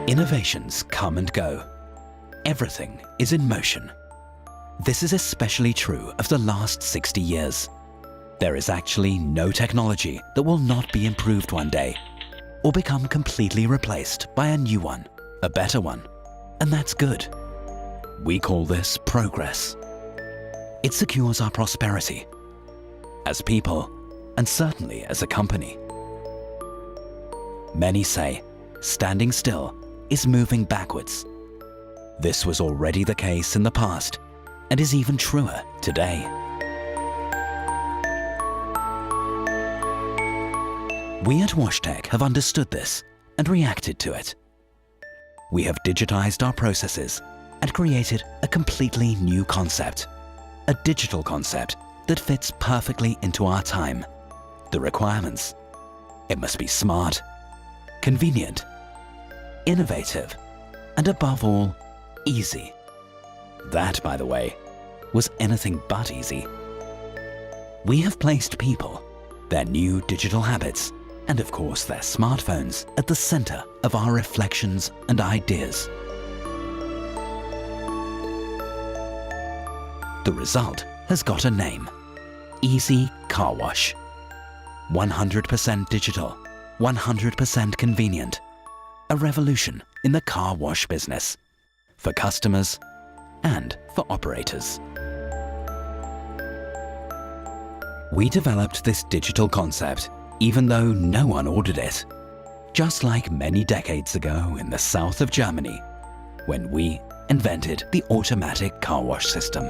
Innovations come and go. Everything is in motion. This is especially true of the last 60 years. There is actually no technology that will not be improved one day or become completely replaced by a new one, a better one, and that's good. We call this progress. It secures our prosperity as people and certainly as a company. Many say standing still is moving backwards. This was already the case in the past and is even truer today. We at WashTec have understood this and reacted to it. We have digitized our processes and created a completely new concept, a digital concept that fits perfectly into our time, the requirements. It must be smart, convenient, innovative, and above all, easy. That, by the way, was anything but easy. We have placed people, their new digital habits, and of course their smartphones at the center of our reflections and ideas. The result has got a name: EasyCarWash. 100% digital, 100% convenient. A revolution in the car wash business, for customers and for operators. We developed this digital concept even though no one ordered it, just like many decades ago in the south of Germany, when we invented the automatic car wash system.